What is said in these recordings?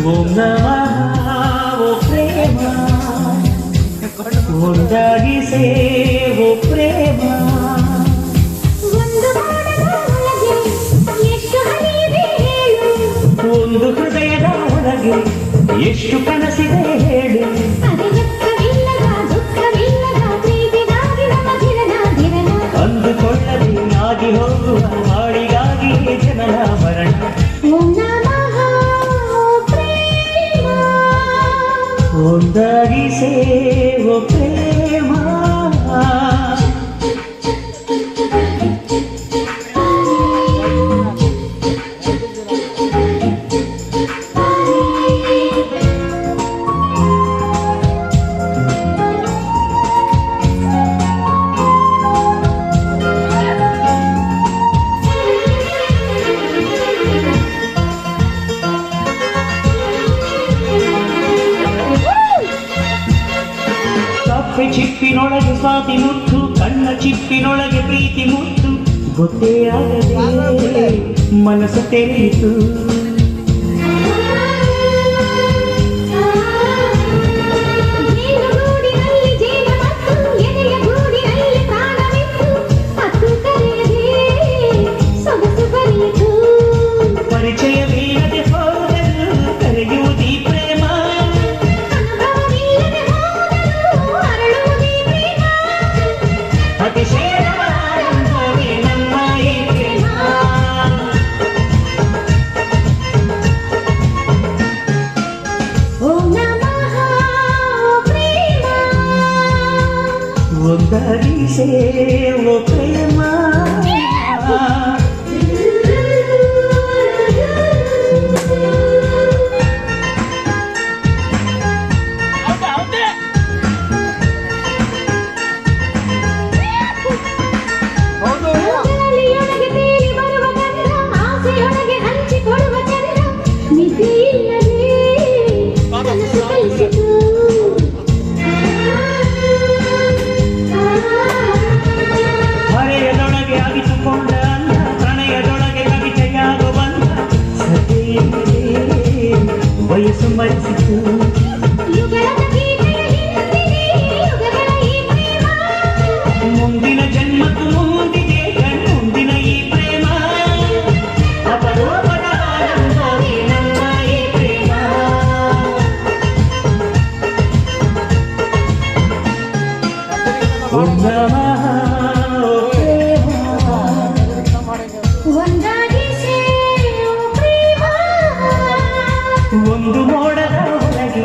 ಓಂ ನಮಃ ಓ ಪ್ರೇಮ ಒಂದಾಗಿ ಸೇವೋ ಪ್ರೇಮ ಒಂದು ಹೃದಯದ ಒಳಗೆ ಎಷ್ಟು ಕನಸಿದೆ ಹೇಳು ಅಂದುಕೊಳ್ಳದೆ ಆಗಿ ಹೋಗುವ ಮಾಡಿಗಾಗಿ ಜನನ ಮರಣ ಒಂದಾಗಿ ಸೇವೋ ಪ್ರೇಮ ಚಿಪ್ಪಿನೊಳಗೆ ಸ್ವಾತಿ ಮುತ್ತು ಕಣ್ಣ ಚಿಪ್ಪಿನೊಳಗೆ ಪ್ರೀತಿ ಮುತ್ತು ಗೊತ್ತೇ ಆಗದೆ ಮನಸ್ಸು ತೆರೆಯಿತು ಪರಿಚಯವಿಲ್ಲದೆ ಹೋದಲು ಕರೆಯುವುದೀ ಪ್ರೇಮ ಒಂದಾಗಿ ಸೇವೋ ಪ್ರೇಮ ಹರೆಯದೊಳಗೆ ಅವಿತುಕೊಂಡ ಅಂದ ಪ್ರಣಯದೊಳಗೆ ಕವಿತೆಯಾಗೋ ಬಂದ ಸತೆಯೇ ವಯಸ್ಸು ಮರೆಸಿತು ಮುಂದಿನ ಜನ್ಮಕ್ಕೂ ಮುಂದಿದೆ ಮುಂದಿನ ಈ ಪ್ರೇಮ ಅಪರೂಪದ ಆನಂದವೇ ನಮ್ಮ ಈ ಪ್ರೇಮ ಓಂ ನಮಃ ಓ ಪ್ರೇಮ ಒಂದಾಗಿ ಸೇವೋ ಪ್ರೇಮ ಒಂದು ಮೋಡದ ಒಳಗೆ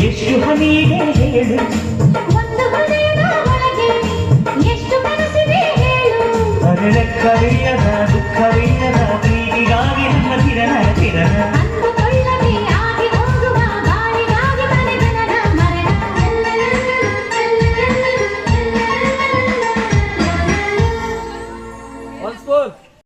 ಎಷ್ಟು ಹನಿಗೆ ಹೇಳು ಒಂದು ಹೃದಯದ ಒಳಗೆ ಎಷ್ಟು ಕನಸಿದೆ ಹೇಳು ಅರೆ ಲೆಕ್ಕವಿಲ್ಲದ